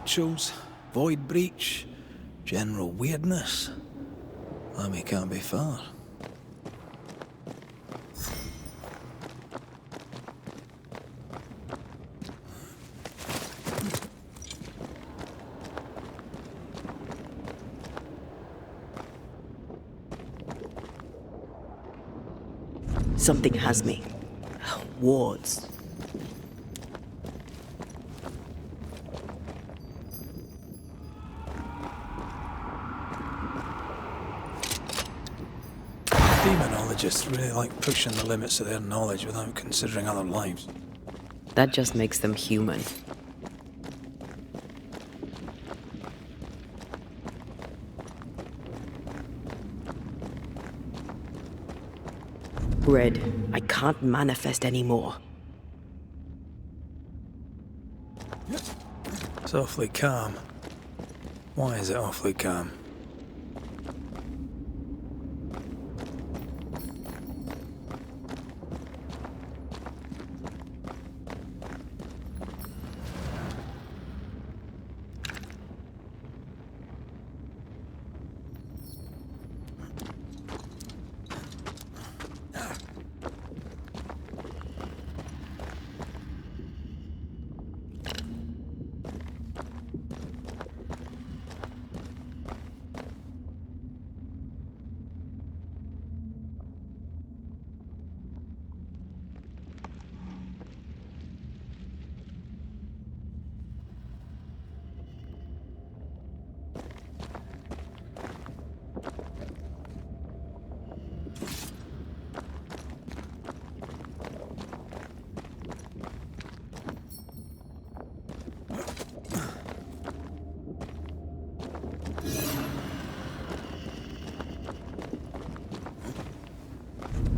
rituals, void breach, general weirdness. Lemmy can't be far. Something has me. Wards. Demonologists really like pushing the limits of their knowledge without considering other lives. That just makes them human. Red, I can't manifest anymore. It's awfully calm. Why is it awfully calm?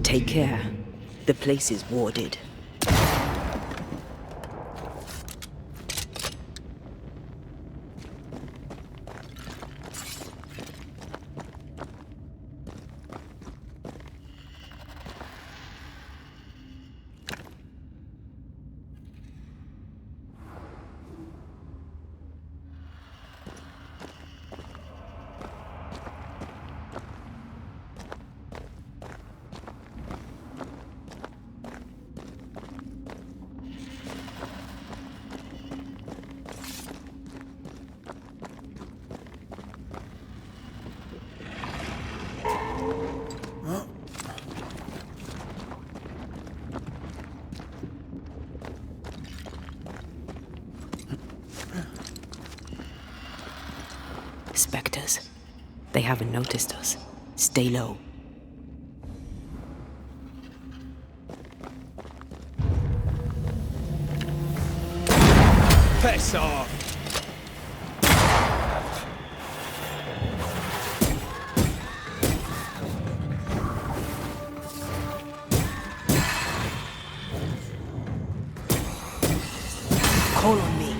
Take care. The place is warded. Spectres. They haven't noticed us. Stay low. Piss off! Call on me.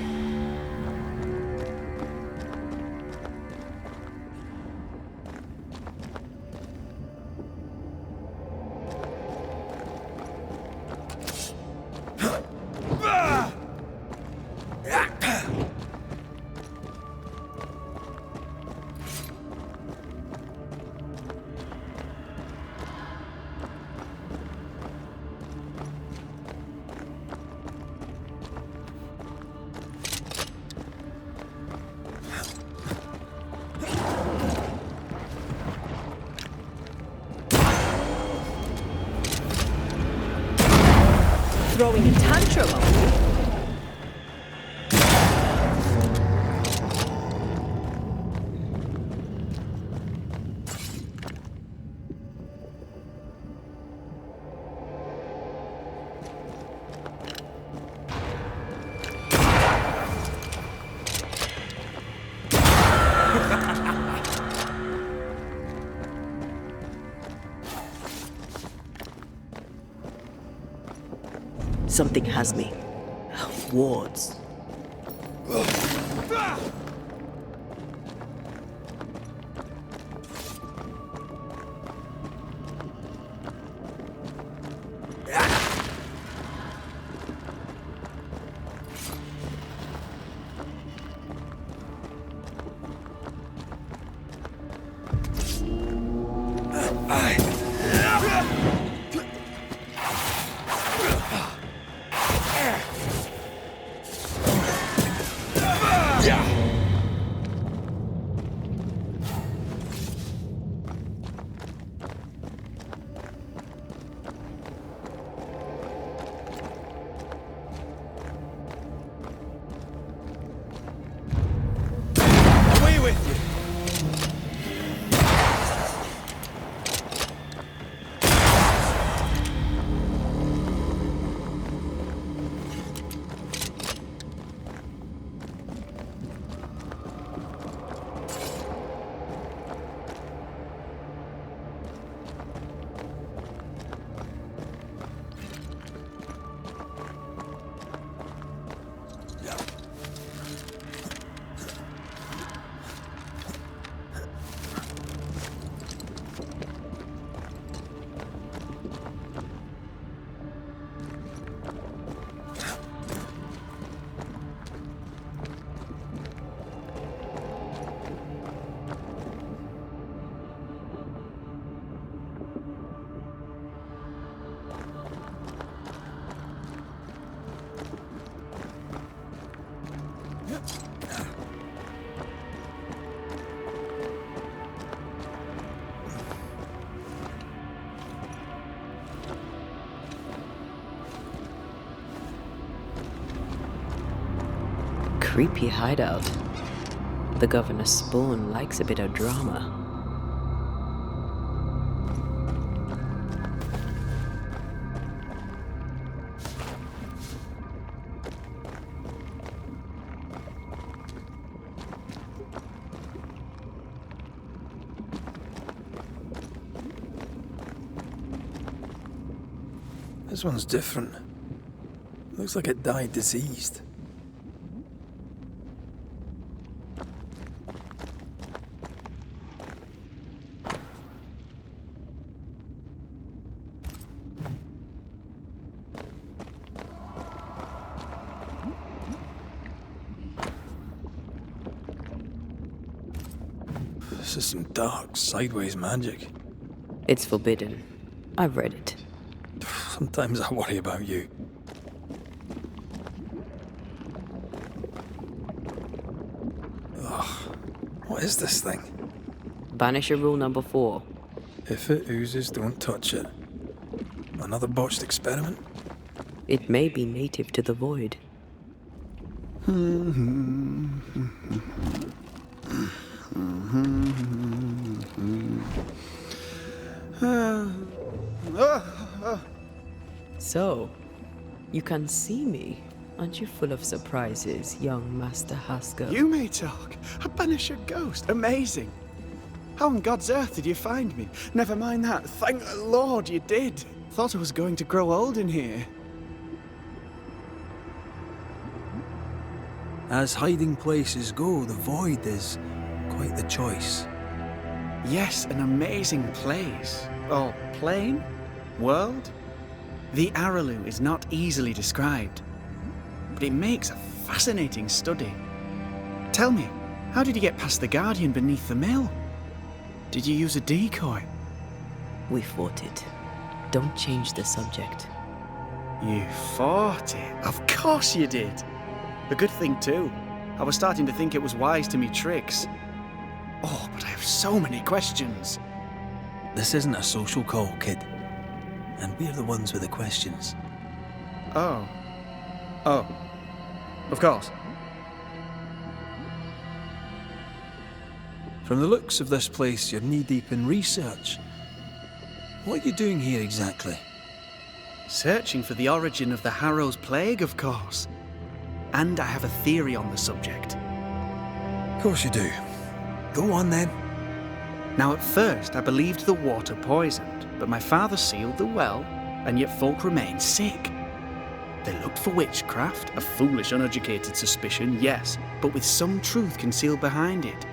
Throwing a tantrum on you. Something has me. Wards. Away with you! Creepy hideout. The governor's spawn likes a bit of drama. This one's different. Looks like it died diseased. This is some dark, sideways magic. It's forbidden. I've read it. Sometimes I worry about you. Ugh. What is this thing? Banisher rule number 4. If it oozes, don't touch it. Another botched experiment? It may be native to the void. So, you can see me. Aren't you full of surprises, young Master Haskell? You may talk. A Banisher ghost. Amazing. How on God's earth did you find me? Never mind that. Thank the Lord you did. Thought I was going to grow old in here. As hiding places go, the void is quite the choice. Yes, an amazing place. Or plane? World? The Araloo is not easily described, but it makes a fascinating study. Tell me, how did you get past the Guardian beneath the mill? Did you use a decoy? We fought it. Don't change the subject. You fought it? Of course you did. A good thing too. I was starting to think it was wise to me tricks. Oh, but I have so many questions. This isn't a social call, kid. And we're the ones with the questions. Oh. Oh. Of course. From the looks of this place, you're knee-deep in research. What are you doing here exactly? Searching for the origin of the Harrow's plague, of course. And I have a theory on the subject. Of course you do. Go on then. Now, at first, I believed the water poisoned, but my father sealed the well, and yet folk remained sick. They looked for witchcraft, a foolish, uneducated suspicion, yes, but with some truth concealed behind it.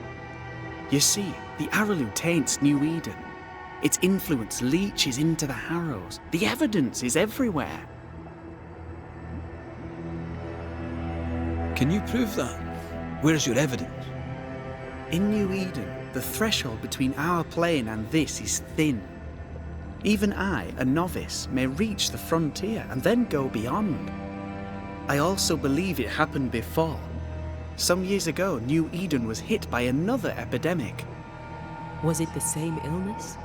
You see, the Araloo taints New-Eden. Its influence leaches into the Harrows. The evidence is everywhere. Can you prove that? Where's your evidence? In New-Eden, the threshold between our plane and this is thin. Even I, a novice, may reach the frontier and then go beyond. I also believe it happened before. Some years ago, New Eden was hit by another epidemic. Was it the same illness?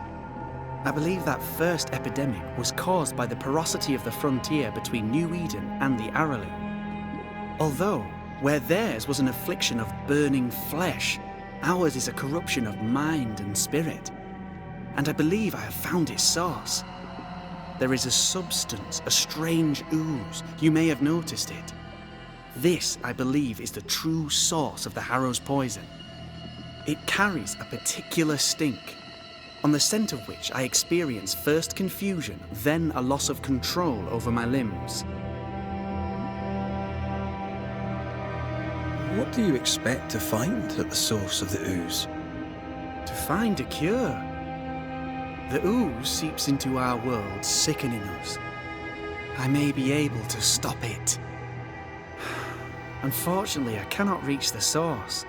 I believe that first epidemic was caused by the porosity of the frontier between New Eden and the Aralu. Although, where theirs was an affliction of burning flesh, ours is a corruption of mind and spirit. And I believe I have found its source. There is a substance, a strange ooze. You may have noticed it. This, I believe, is the true source of the Harrow's poison. It carries a particular stink, on the scent of which I experience first confusion, then a loss of control over my limbs. What do you expect to find at the source of the ooze? To find a cure. The ooze seeps into our world, sickening us. I may be able to stop it. Unfortunately, I cannot reach the source.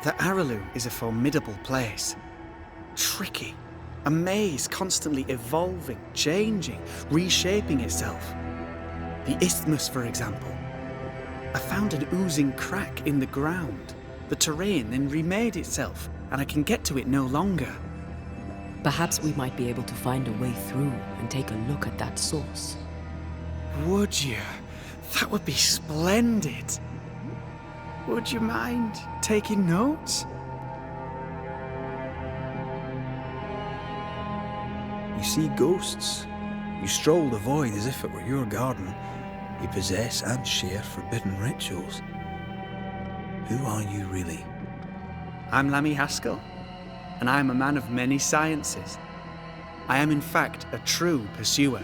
The Aralu is a formidable place. Tricky. A maze constantly evolving, changing, reshaping itself. The isthmus, for example. I found an oozing crack in the ground. The terrain then remade itself, and I can get to it no longer. Perhaps we might be able to find a way through and take a look at that source. Would you? That would be splendid. Would you mind taking notes? You see ghosts. You stroll the void as if it were your garden. You possess and share forbidden rituals. Who are you really? I'm Lammy Haskell, and I am a man of many sciences. I am in fact a true pursuer.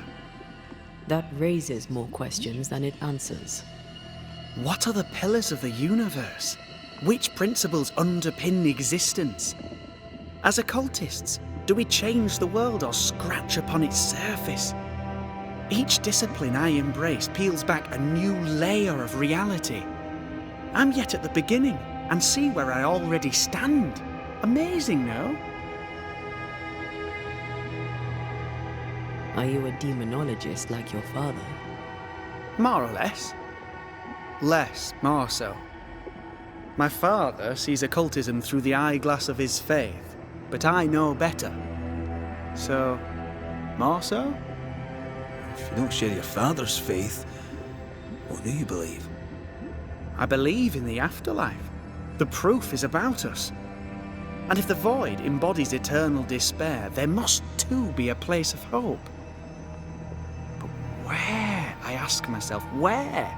That raises more questions than it answers. What are the pillars of the universe? Which principles underpin existence? As occultists, do we change the world or scratch upon its surface? Each discipline I embrace peels back a new layer of reality. I'm yet at the beginning and see where I already stand. Amazing, no? Are you a demonologist like your father? More or less. Less, more so. My father sees occultism through the eyeglass of his faith, but I know better. So, more so? If you don't share your father's faith, what do you believe? I believe in the afterlife. The proof is about us. And if the void embodies eternal despair, there must too be a place of hope. But where, I ask myself, where?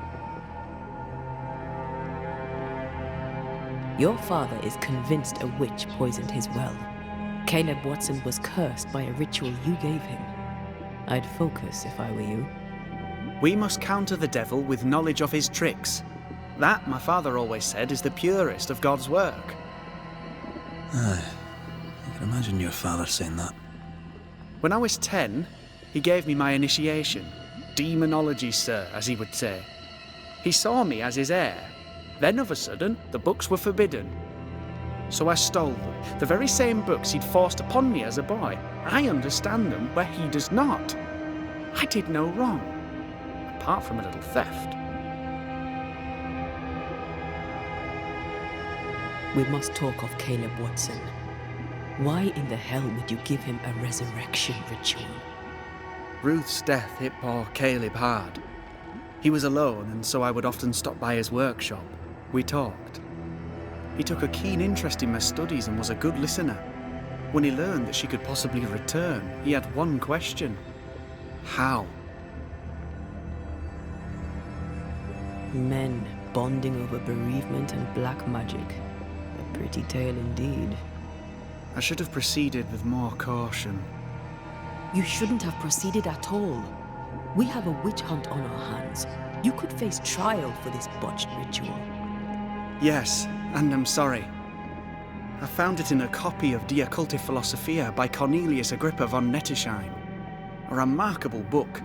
Your father is convinced a witch poisoned his well. Caleb Watson was cursed by a ritual you gave him. I'd focus if I were you. We must counter the devil with knowledge of his tricks. That, my father always said, is the purest of God's work. Aye, I can imagine your father saying that. When I was 10, he gave me my initiation. Demonology, sir, as he would say. He saw me as his heir. Then, of a sudden, the books were forbidden. So I stole them, the very same books he'd forced upon me as a boy. I understand them where he does not. I did no wrong, apart from a little theft. We must talk of Caleb Watson. Why in the hell would you give him a resurrection ritual? Ruth's death hit poor Caleb hard. He was alone, and so I would often stop by his workshop. We talked. He took a keen interest in my studies and was a good listener. When he learned that she could possibly return, he had one question. How? Men bonding over bereavement and black magic. A pretty tale indeed. I should have proceeded with more caution. You shouldn't have proceeded at all. We have a witch hunt on our hands. You could face trial for this botched ritual. Yes, and I'm sorry. I found it in a copy of De Occulti Philosophia by Cornelius Agrippa von Nettesheim. A remarkable book.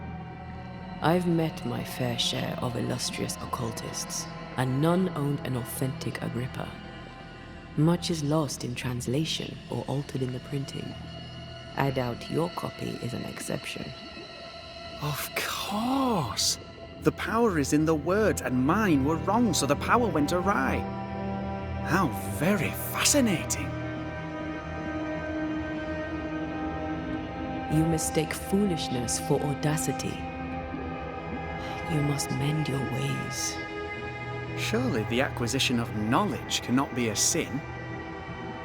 I've met my fair share of illustrious occultists, and none owned an authentic Agrippa. Much is lost in translation or altered in the printing. I doubt your copy is an exception. Of course! The power is in the words, and mine were wrong, so the power went awry. How very fascinating. You mistake foolishness for audacity. You must mend your ways. Surely the acquisition of knowledge cannot be a sin.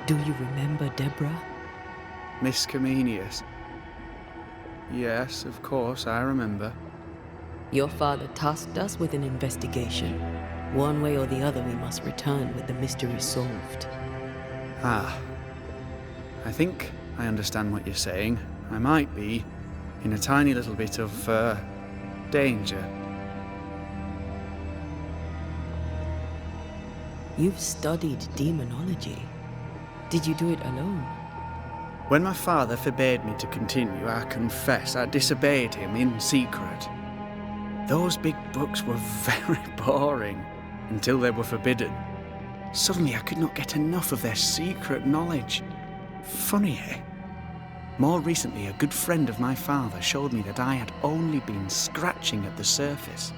Do you remember Deborah? Miss Comenius. Yes, of course, I remember. Your father tasked us with an investigation. One way or the other, we must return with the mystery solved. Ah. I think I understand what you're saying. I might be in a tiny little bit of, danger. You've studied demonology. Did you do it alone? When my father forbade me to continue, I confess I disobeyed him in secret. Those big books were very boring until they were forbidden. Suddenly I could not get enough of their secret knowledge. Funny, eh? More recently, a good friend of my father showed me that I had only been scratching at the surface.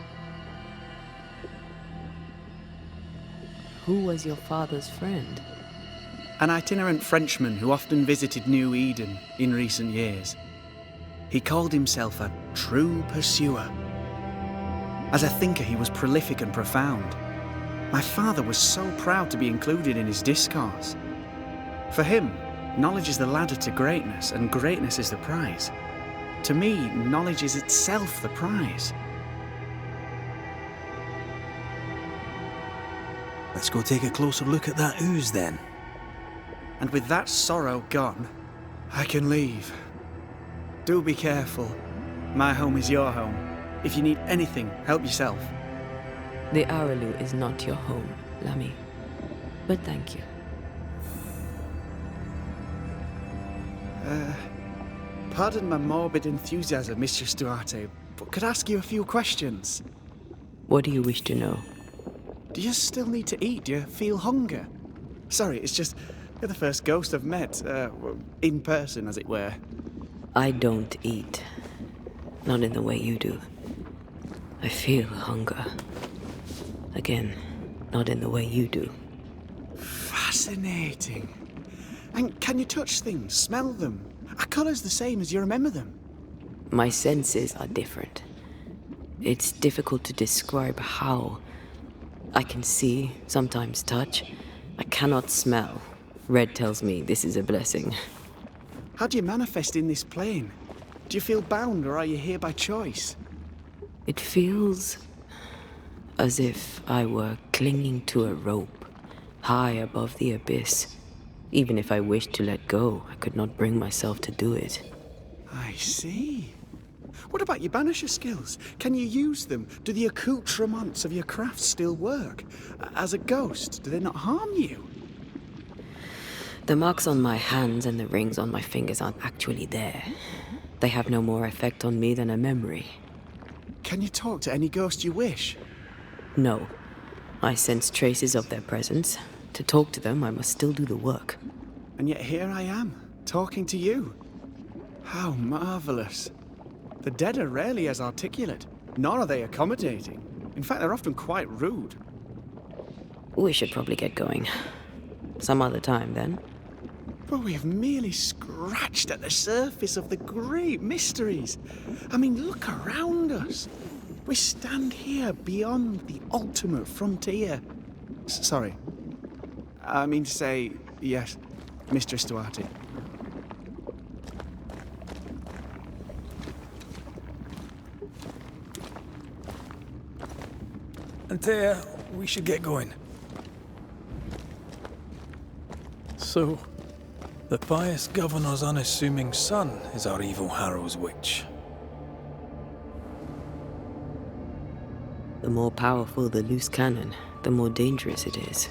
Who was your father's friend? An itinerant Frenchman who often visited New-Eden in recent years. He called himself a true pursuer. As a thinker, he was prolific and profound. My father was so proud to be included in his discourse. For him, knowledge is the ladder to greatness, and greatness is the prize. To me, knowledge is itself the prize. Let's go take a closer look at that ooze then. And with that sorrow gone, I can leave. Do be careful. My home is your home. If you need anything, help yourself. The Araloo is not your home, Lammy. But thank you. Pardon my morbid enthusiasm, Mistress Duarte, but could I ask you a few questions? What do you wish to know? Do you still need to eat? Do you feel hunger? Sorry, it's just, you're the first ghost I've met, in person, as it were. I don't eat. Not in the way you do. I feel hunger. Again, not in the way you do. Fascinating. And can you touch things, smell them? Are colours the same as you remember them? My senses are different. It's difficult to describe how. I can see, sometimes touch. I cannot smell. Red tells me this is a blessing. How do you manifest in this plane? Do you feel bound, or are you here by choice? It feels as if I were clinging to a rope, high above the abyss. Even if I wished to let go, I could not bring myself to do it. I see. What about your banisher skills? Can you use them? Do the accoutrements of your craft still work? As a ghost, do they not harm you? The marks on my hands and the rings on my fingers aren't actually there. They have no more effect on me than a memory. Can you talk to any ghost you wish? No. I sense traces of their presence. To talk to them, I must still do the work. And yet here I am, talking to you. How marvellous. The dead are rarely as articulate, nor are they accommodating. In fact, they're often quite rude. We should probably get going. Some other time, then. But we have merely scratched at the surface of the great mysteries. I mean, look around us. We stand here beyond the ultimate frontier. Sorry. I mean to say, yes, Mistress Duarte. Antea, we should get going. So, the pious governor's unassuming son is our evil Harrow's witch. The more powerful the loose cannon, the more dangerous it is.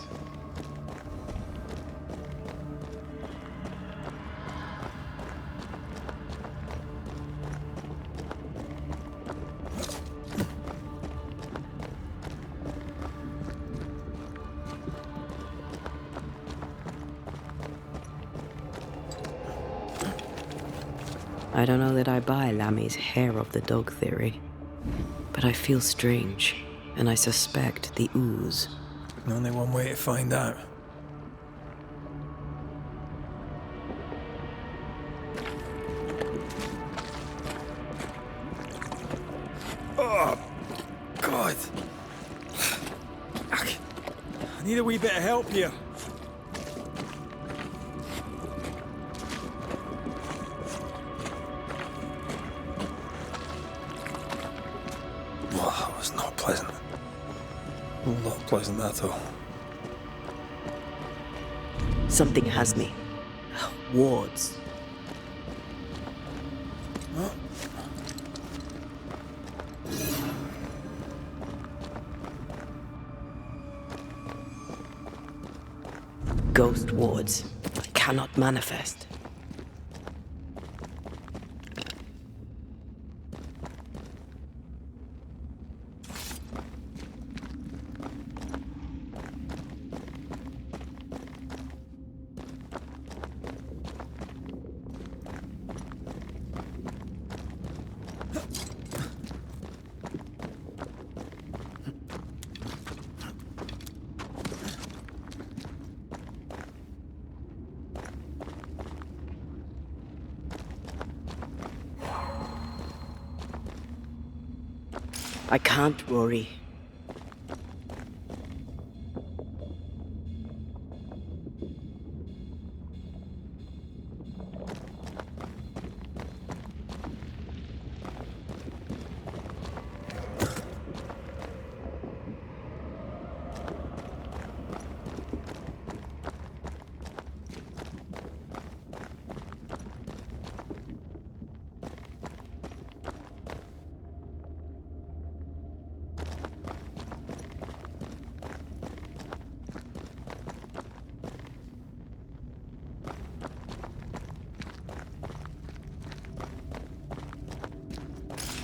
I don't know that I buy Lammy's hair of the dog theory, but I feel strange, and I suspect the ooze. Only one way to find out. Oh, God. I need a wee bit of help here. Well, that was not pleasant. Not pleasant at all. Something has me. Wards. Huh? Ghost wards. I cannot manifest. I can't, Rory.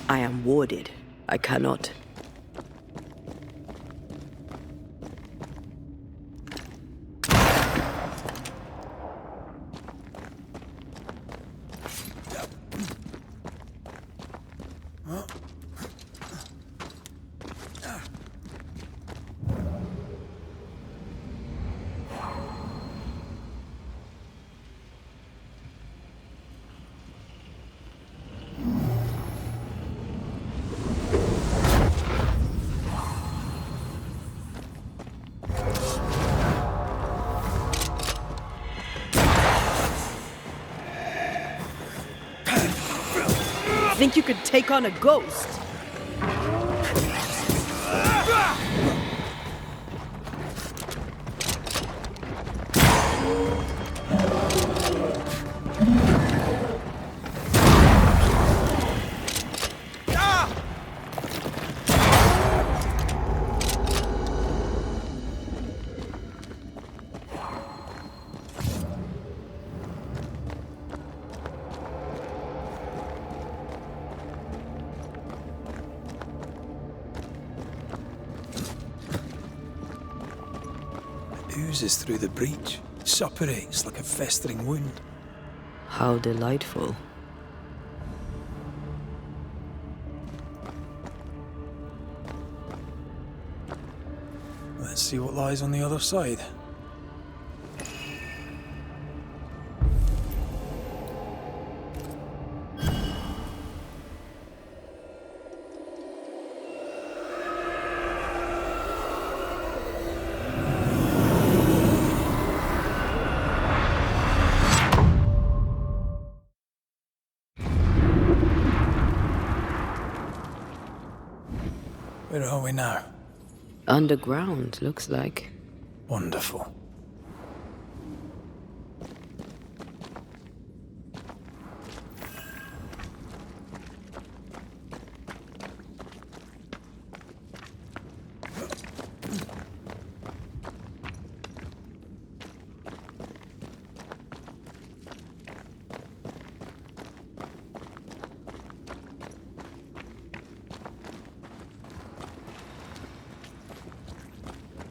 I am warded. I cannot. Think you could take on a ghost? Oozes through the breach, suppurates like a festering wound. How delightful. Let's see what lies on the other side. Where are we now? Underground, looks like. Wonderful.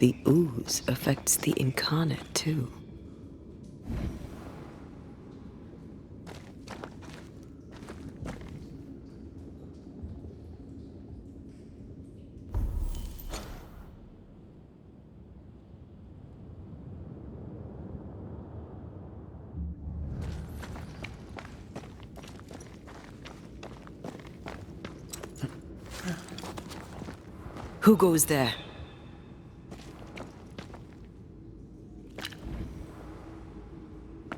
The ooze affects the incarnate, too. Who goes there?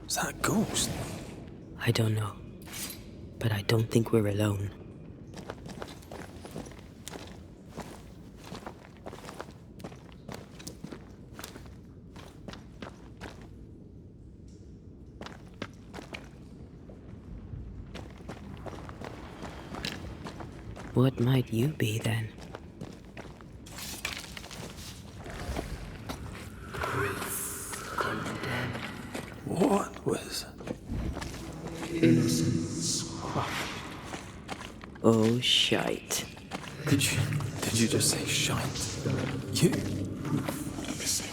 Is that a ghost? I don't know. But I don't think we're alone. What might you be then? What was... Innocence crushed. Oh, shite. Did you just say shite? You... Missing.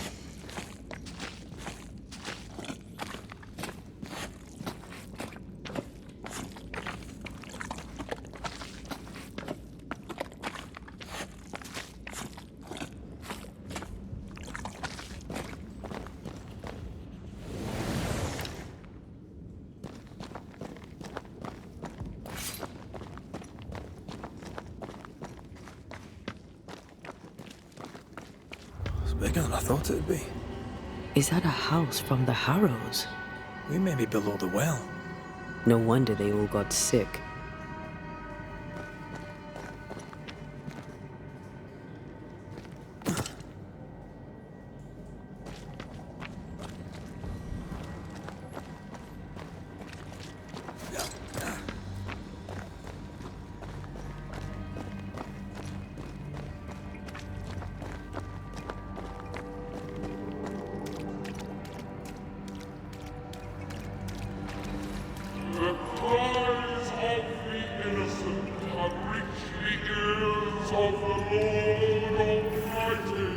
It's bigger than I thought it'd be. Is that a house from the Harrows? We may be below the well. No wonder they all got sick. The cries of the innocent have reached the ears of the Lord Almighty.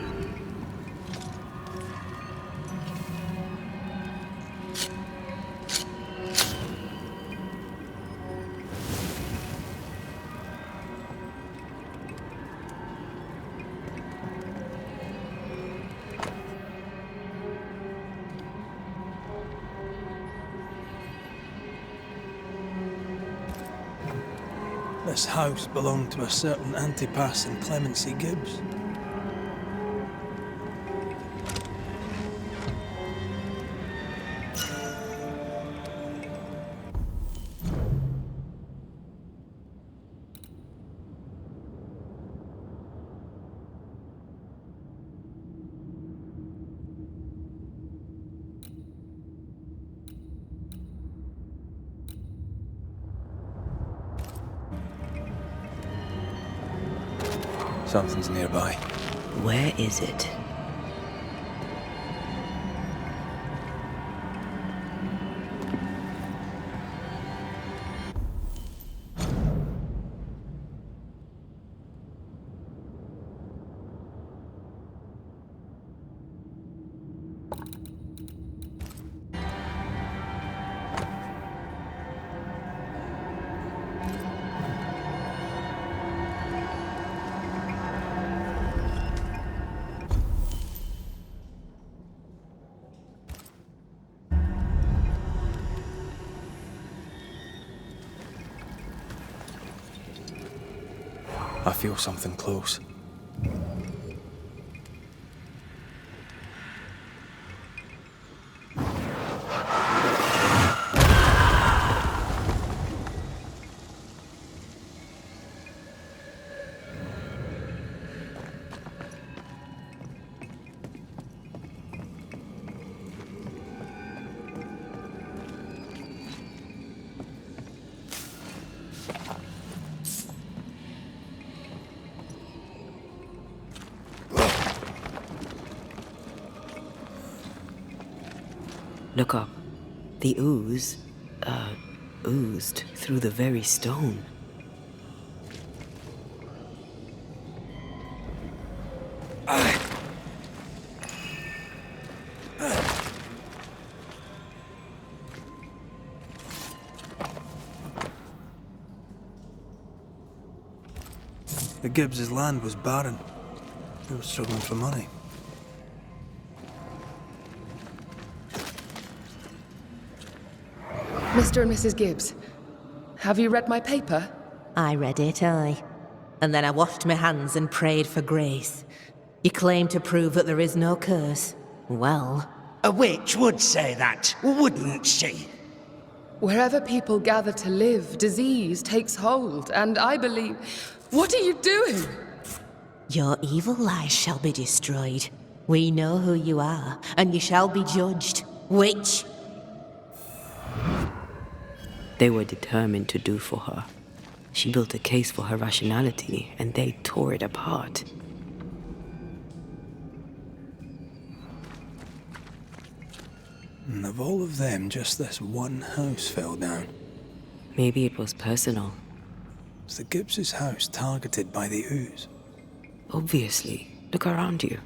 This house belonged to a certain Antipas and Clemency Gibbs. Something's nearby. Where is it? I feel something close. Look up. The ooze, oozed through the very stone. The Gibbs' land was barren. They were struggling for money. Mr. and Mrs. Gibbs, have you read my paper? I read it, aye. And then I washed my hands and prayed for grace. You claim to prove that there is no curse. Well, A witch would say that, wouldn't she? Wherever people gather to live, disease takes hold, and I believe... What are you doing? your evil lies shall be destroyed. We know who you are, and you shall be judged. Witch! They were determined to do for her. She built a case for her rationality, and they tore it apart. And of all of them, just this one house fell down. Maybe it was personal. Was the Gibbs' house targeted by the ooze? Obviously. Look around you.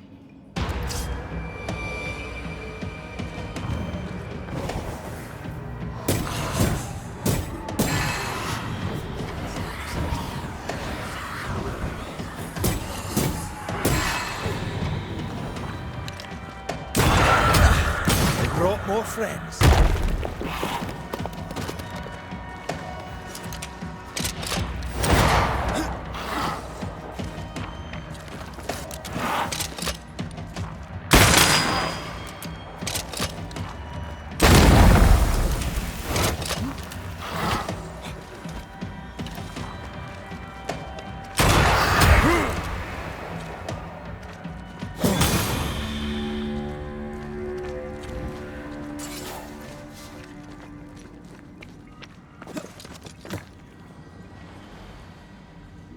They brought more friends.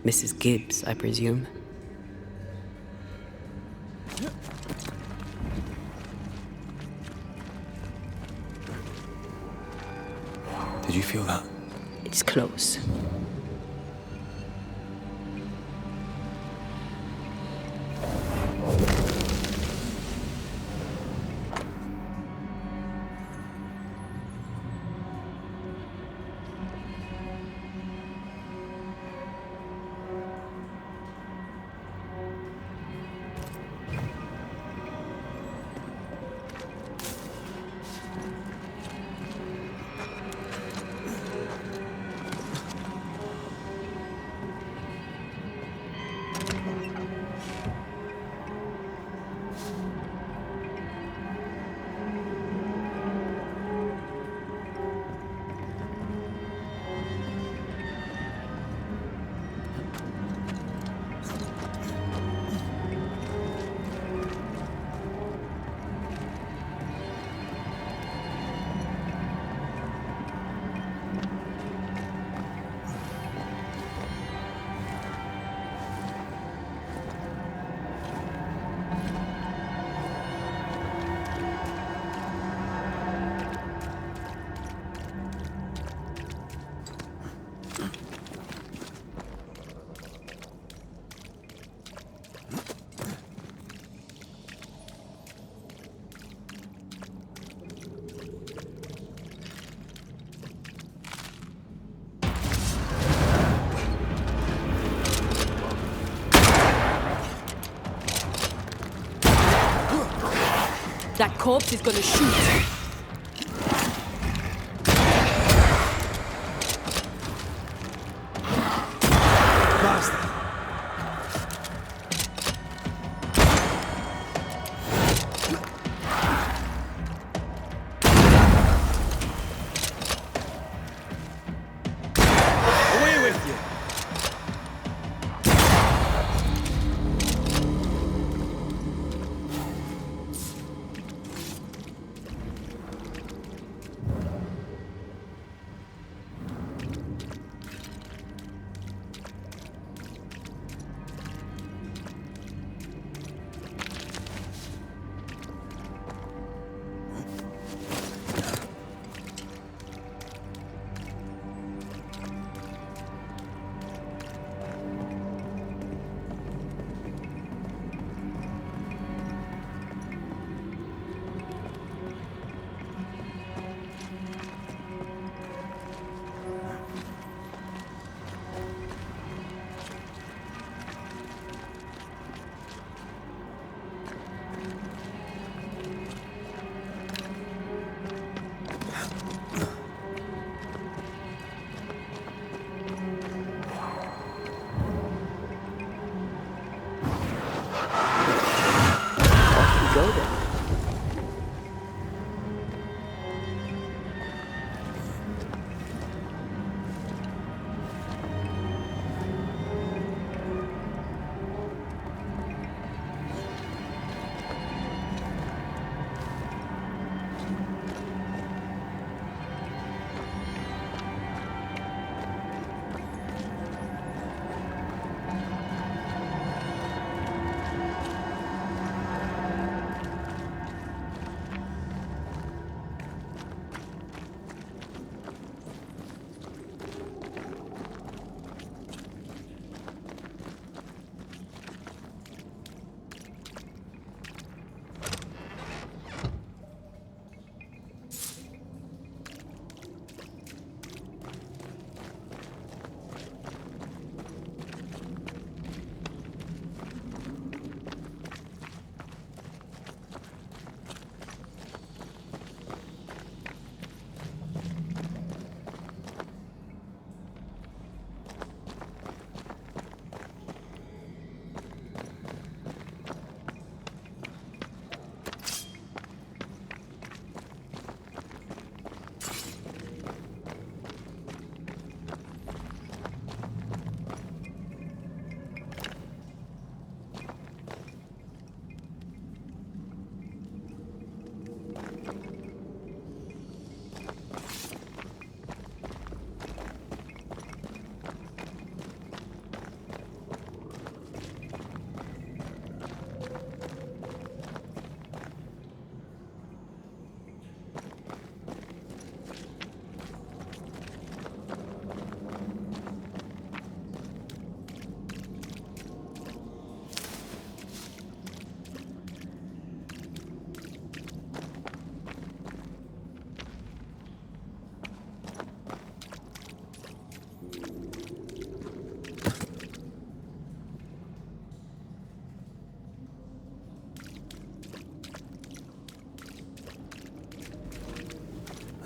Mrs. Gibbs, I presume. Did you feel that? It's close. That corpse is gonna shoot. Away with you!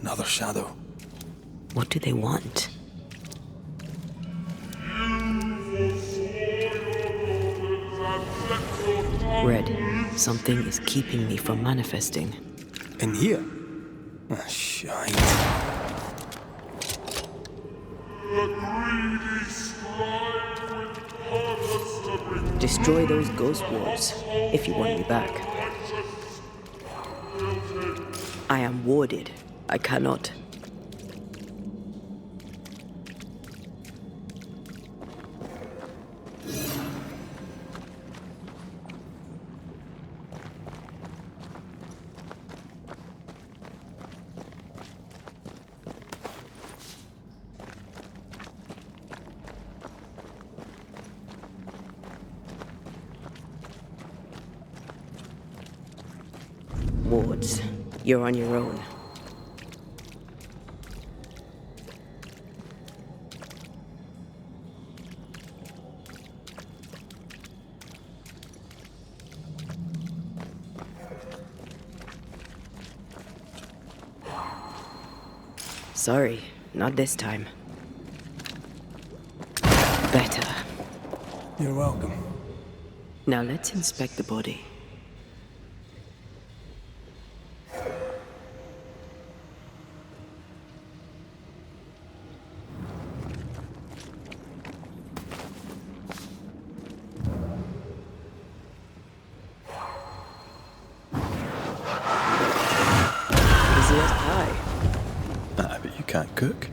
Another shadow. What do they want? Red, something is keeping me from manifesting. In here? Ah, shite. Destroy those ghost wards, if you want me back. I am warded. I cannot. Wards, you're on your own. Sorry, not this time. Better. You're welcome. Now let's inspect the body. Can't cook.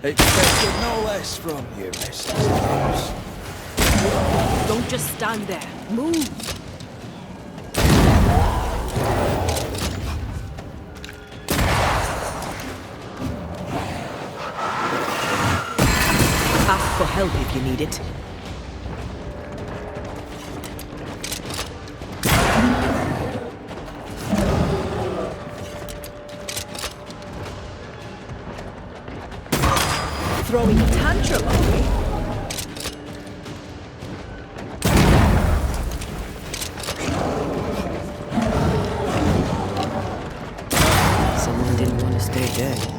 Expected no less from you, Mrs. Don't just stand there. Move! Ask for help if you need it. Throwing a tantrum, are we? Someone didn't want to stay dead.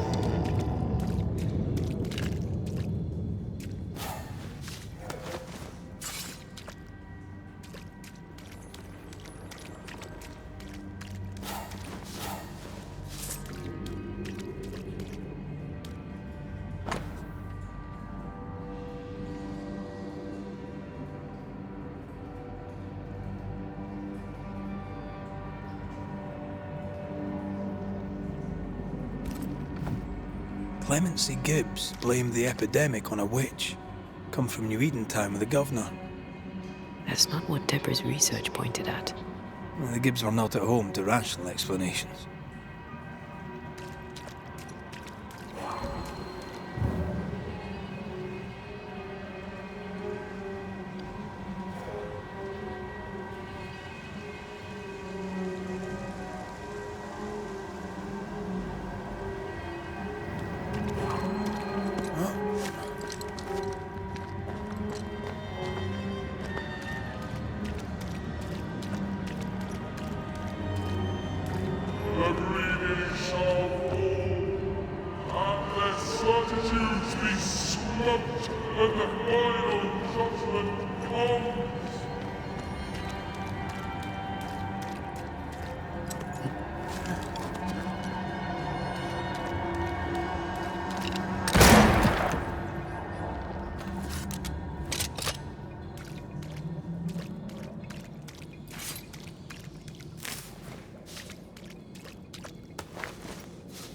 Clemency Gibbs blamed the epidemic on a witch. Come from New-Idena with the governor. That's not what Deborah's research pointed at. Well, the Gibbs were not at home to rational explanations.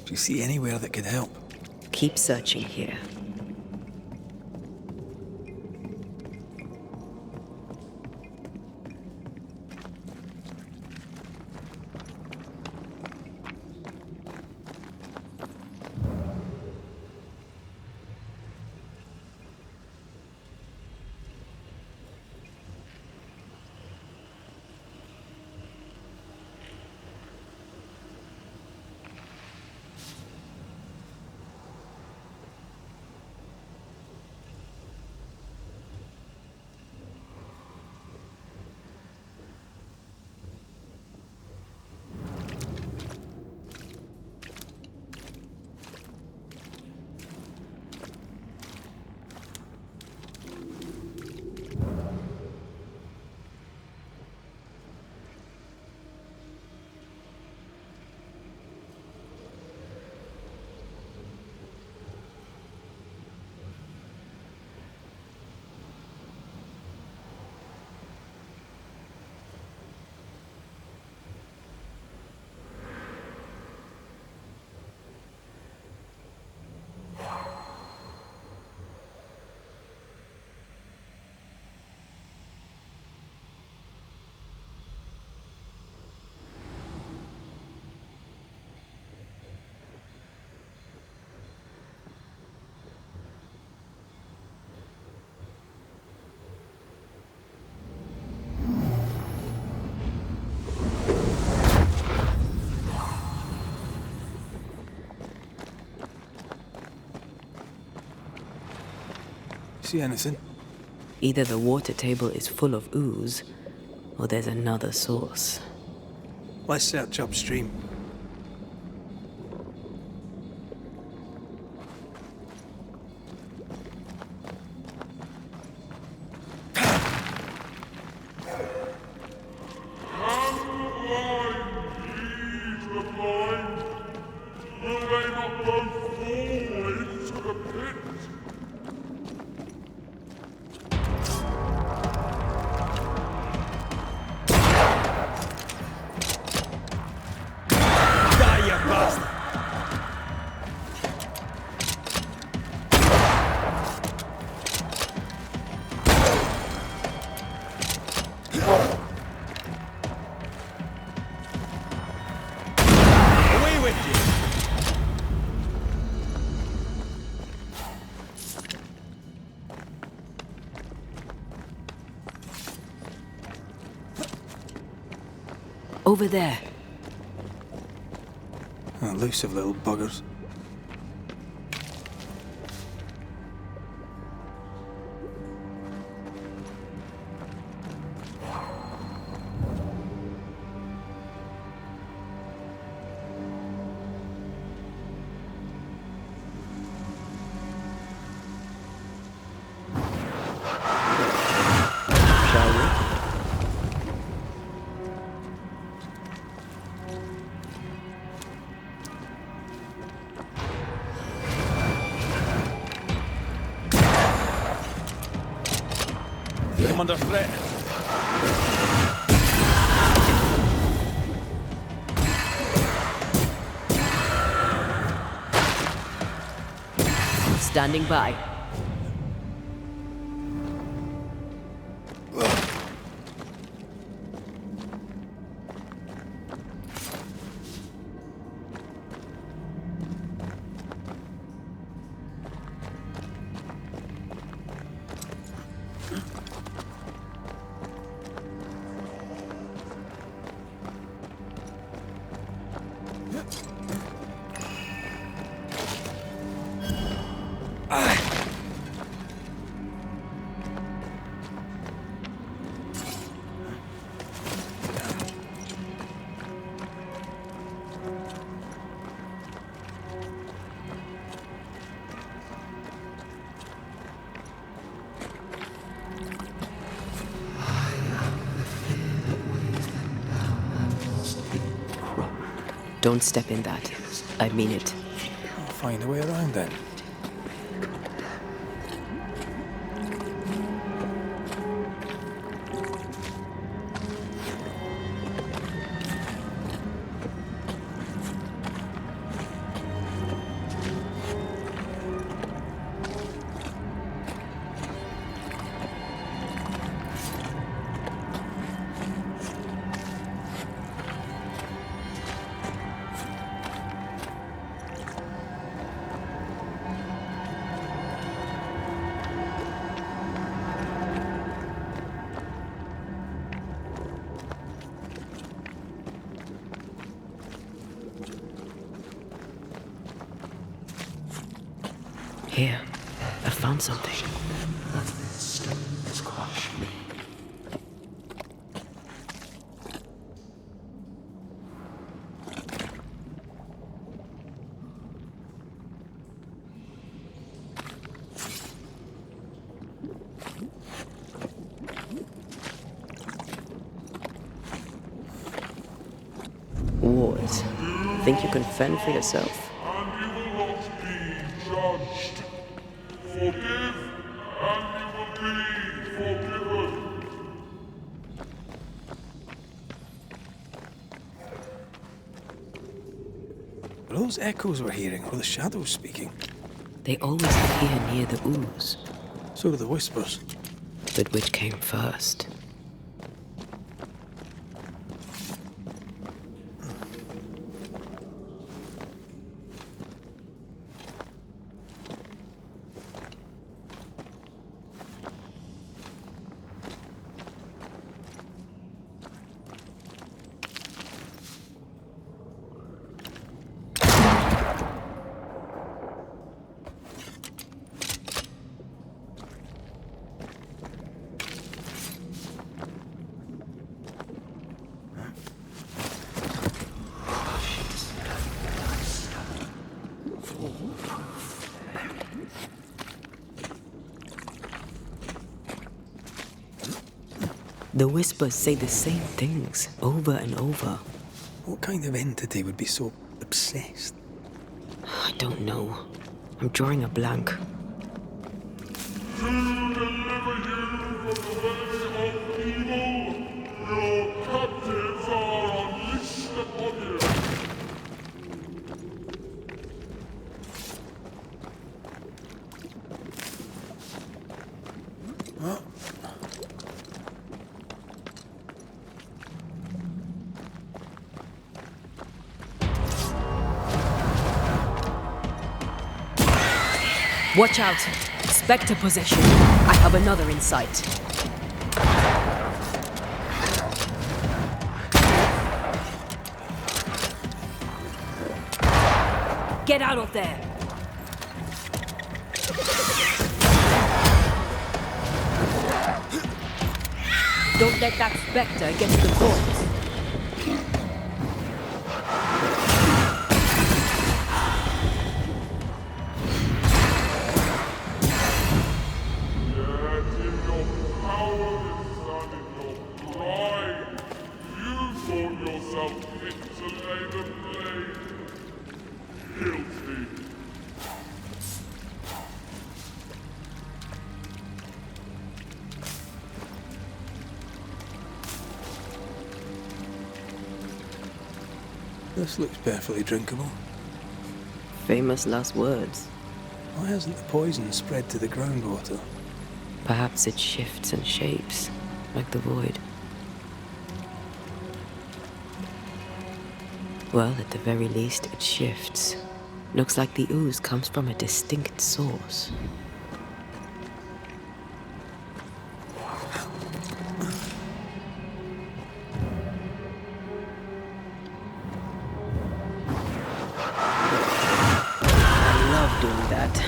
Do you see anywhere that could help? Keep searching here. See anything? Either the water table is full of ooze, or there's another source. Let's search upstream. Over there. Elusive little buggers. Shall we? I'm under threat. Standing by. Don't step in that. I mean it. I'll find a way around then. Here, I found something. What? Think you can fend for yourself? And you will not be judged. Forgive, and you will be forgiven. Are those echoes we're hearing, or the shadows speaking? They always appear near the ooze. So do the whispers. But which came first? The whispers say the same things over and over. What kind of entity would be so obsessed? I don't know. I'm drawing a blank. To deliver you from the way of evil, your captives are unleashed upon you. Watch out! Spectre possession. I have another in sight. Get out of there! Don't let that spectre get to the corpse. This looks perfectly drinkable. Famous last words. Why hasn't the poison spread to the groundwater? Perhaps it shifts and shapes, like the void. Well, at the very least, it shifts. Looks like the ooze comes from a distinct source. I love doing that.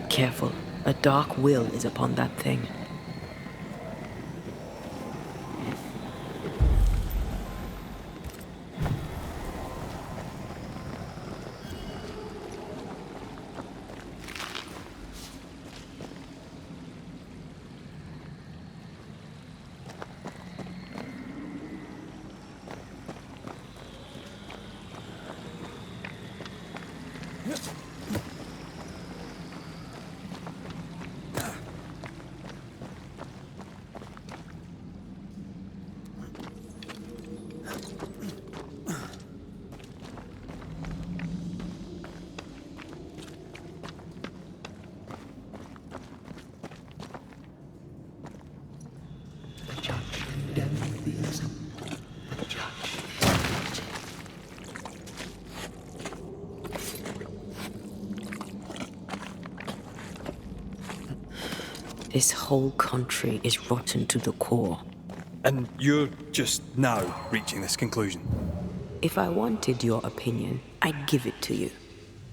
Careful. A dark will is upon that thing. This whole country is rotten to the core. And you're just now reaching this conclusion? If I wanted your opinion, I'd give it to you.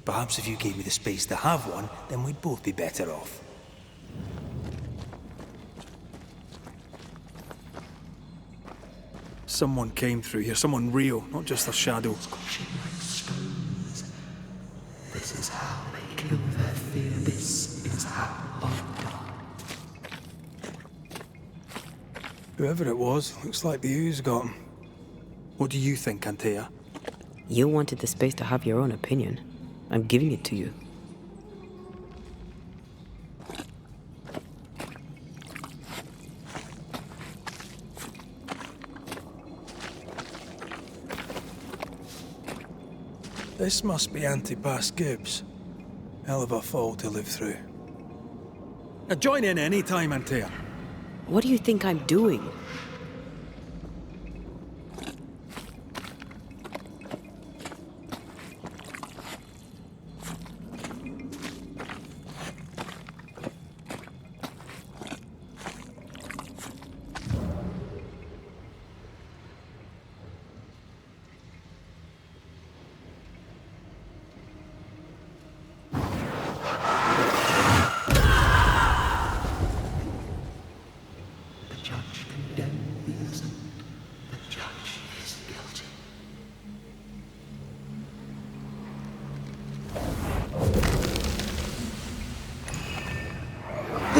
Perhaps if you gave me the space to have one, then we'd both be better off. Someone came through here, someone real, not just a shadow. This is how they kill their fear. This is how. Whoever it was, looks like the ooze got him. What do you think, Antea? You wanted the space to have your own opinion. I'm giving it to you. This must be Antipas Gibbs. Hell of a fall to live through. Join in any time, Antea. What do you think I'm doing?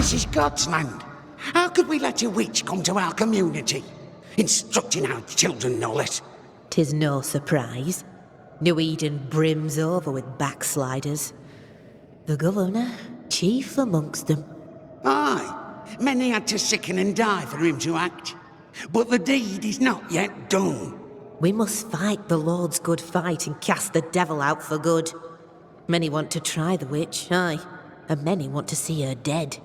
This is God's land. How could we let a witch come to our community? Instructing our children, no less. 'Tis no surprise. New Eden brims over with backsliders. The governor, chief amongst them. Aye, many had to sicken and die for him to act. But the deed is not yet done. We must fight the Lord's good fight and cast the devil out for good. Many want to try the witch, aye, and many want to see her dead.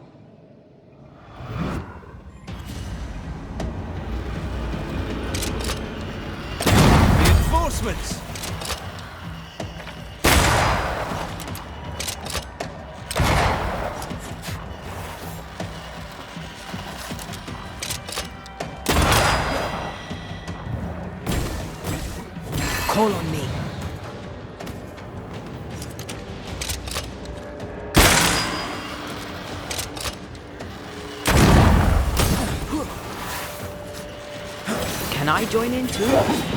Reinforcements! Call on me. Can I join in too?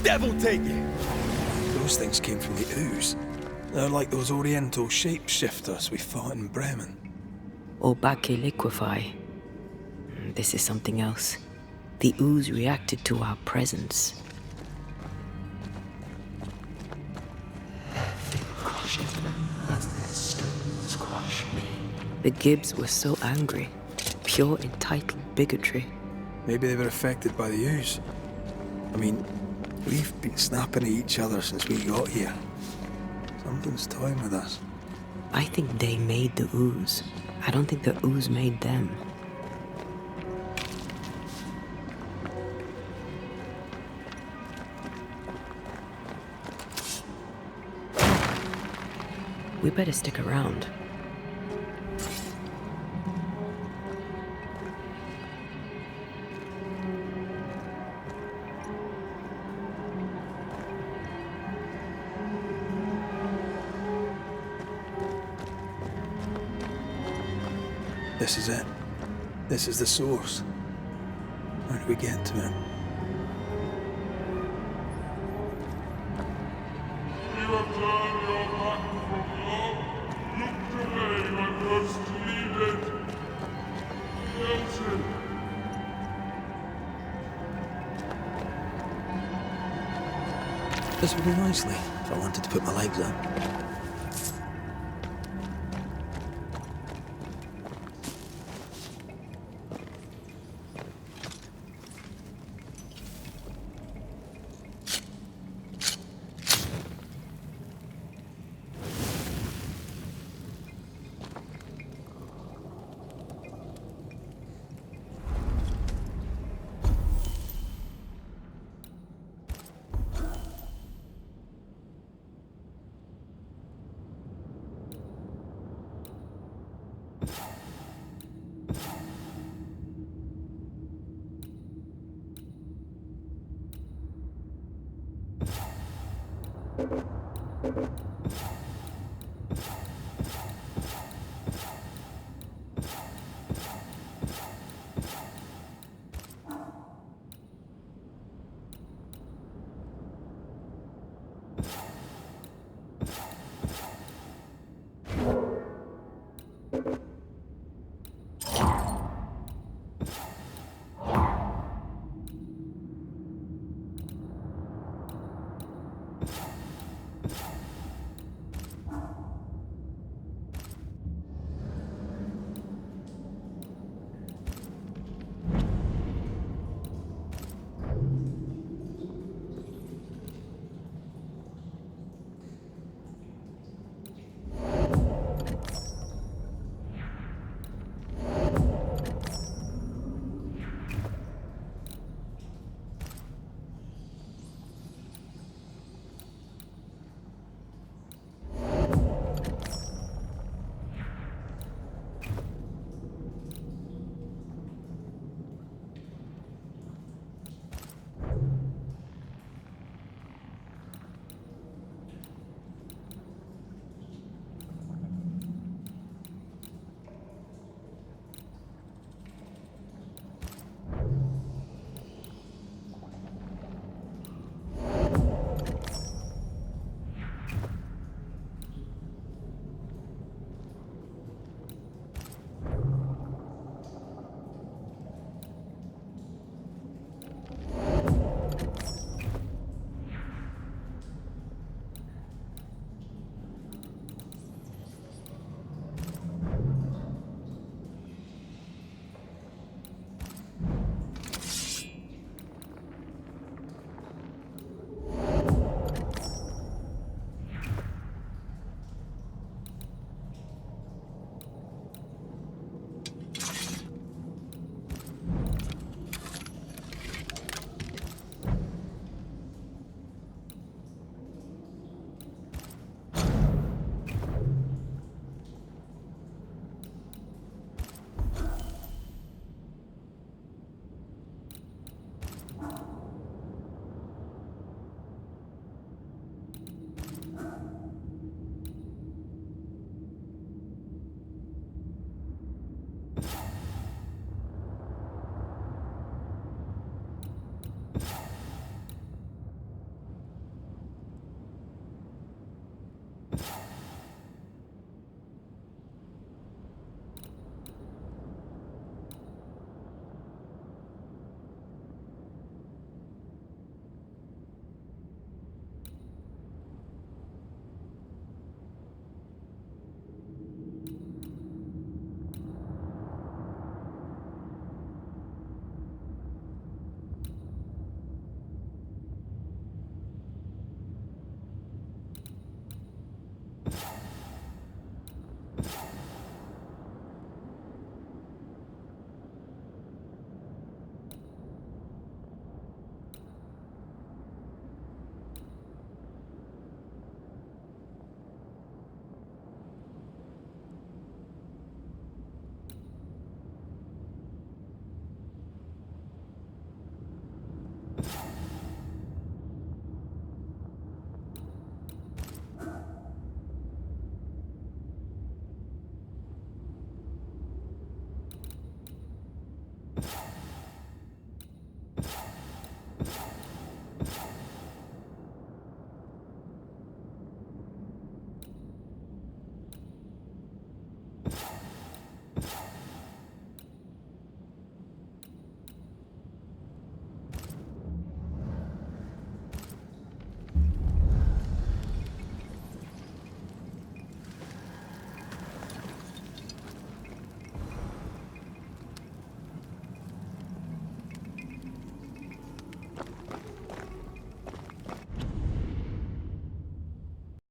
Devil take it! Those things came from the ooze. They're like those oriental shapeshifters we fought in Bremen. Obake liquefy. This is something else. The ooze reacted to our presence. The Gibbs were so angry. Pure entitled bigotry. Maybe they were affected by the ooze. I mean, we've been snapping at each other since we got here. Something's toying with us. I think they made the ooze. I don't think the ooze made them. We better stick around. This is it. This is the source. How do we get to it? You have turned your back from love, looked away when first needed. Listen. This would be nicely if I wanted to put my legs up.